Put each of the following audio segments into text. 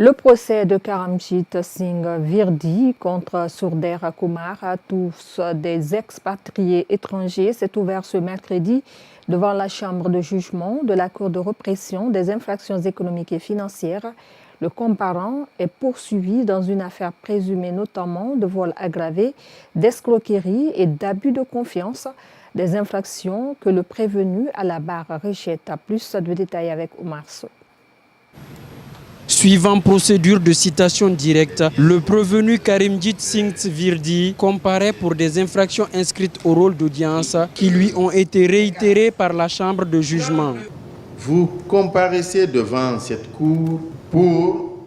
Le procès de Karamjit Singh Virdi contre Surder Kumar, tous des expatriés étrangers, s'est ouvert ce mercredi devant la chambre de jugement de la Cour de répression des infractions économiques et financières. Le comparant est poursuivi dans une affaire présumée notamment de vol aggravé, d'escroquerie et d'abus de confiance, des infractions que le prévenu à la barre rejette. Plus de détails avec Omar Sow. Suivant procédure de citation directe, le prévenu Karimjit Singh Virdi comparaît pour des infractions inscrites au rôle d'audience qui lui ont été réitérées par la chambre de jugement. Vous comparaissez devant cette cour pour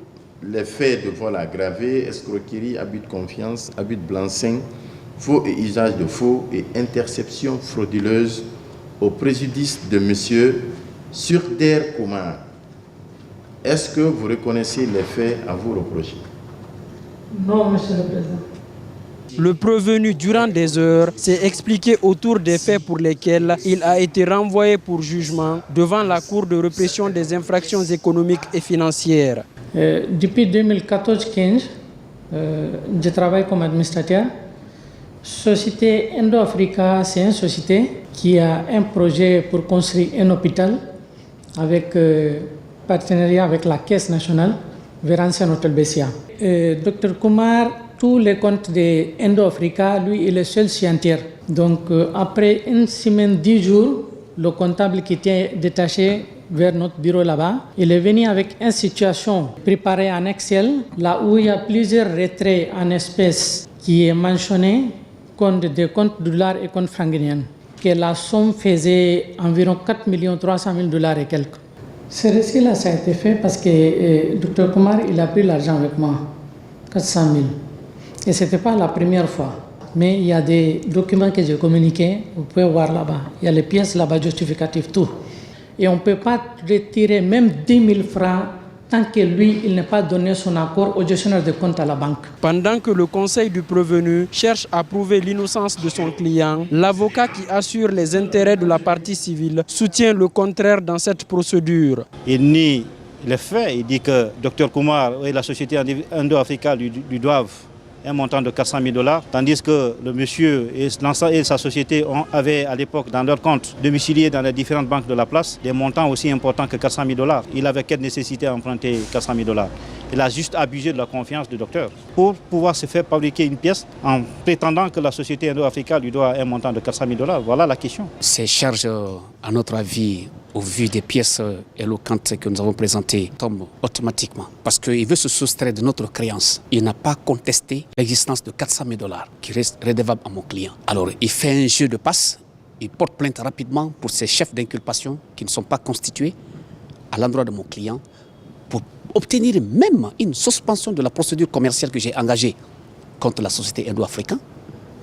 les faits de vol aggravé, escroquerie, abus de confiance, abus de blanc-seing, faux et usage de faux et interception frauduleuse au préjudice de M. Surder Kumar. Est-ce que vous reconnaissez les faits à vous reprocher? Non, Monsieur le Président. Le prévenu, durant des heures, s'est expliqué autour des faits pour lesquels il a été renvoyé pour jugement devant la Cour de répression des infractions économiques et financières. Depuis 2014-15, je travaille comme administrateur. Société Indo-Africa, c'est une société qui a un projet pour construire un hôpital avec partenariat avec la Caisse nationale vers l'ancien hôtel Bessia. Dr Kumar, tous les comptes de Indo-Africa, lui, il est seul signataire. Donc, après une semaine, 10 jours, le comptable qui était détaché vers notre bureau là-bas, il est venu avec une situation préparée en Excel, là où il y a plusieurs retraits en espèces qui est mentionné, compte de comptes dollars et comptes francs guinéens, que la somme faisait environ 4 300 000 $ et quelques. Ce récit-là, ça a été fait parce que Dr Kumar, il a pris l'argent avec moi, 400 000. Et ce n'était pas la première fois. Mais il y a des documents que j'ai communiqués, vous pouvez voir là-bas. Il y a les pièces là-bas justificatives, tout. Et on ne peut pas retirer même 10 000 francs tant que lui, il n'a pas donné son accord au gestionnaire de compte à la banque. Pendant que le conseil du prévenu cherche à prouver l'innocence de son client, l'avocat qui assure les intérêts de la partie civile soutient le contraire dans cette procédure. Il nie les faits, il dit que Dr Kumar et la société Indo-Africa lui doivent un montant de 400 000 $, tandis que le monsieur et sa société avaient à l'époque dans leur compte domiciliés dans les différentes banques de la place des montants aussi importants que 400 000 $. Il avait quelle nécessité à emprunter 400 000 $? Il a juste abusé de la confiance du docteur pour pouvoir se faire fabriquer une pièce en prétendant que la société Indo-Africa lui doit un montant de 400 000 $. Voilà la question. Ces charges, à notre avis, au vu des pièces éloquentes que nous avons présentées, tombent automatiquement. Parce qu'il veut se soustraire de notre créance. Il n'a pas contesté l'existence de 400 000 $ qui reste redevable à mon client. Alors, il fait un jeu de passe, il porte plainte rapidement pour ces chefs d'inculpation qui ne sont pas constitués à l'endroit de mon client pour obtenir même une suspension de la procédure commerciale que j'ai engagée contre la société indo-africaine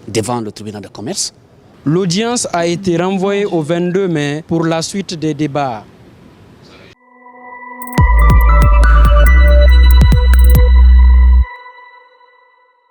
devant le tribunal de commerce. L'audience a été renvoyée au 22 mai pour la suite des débats.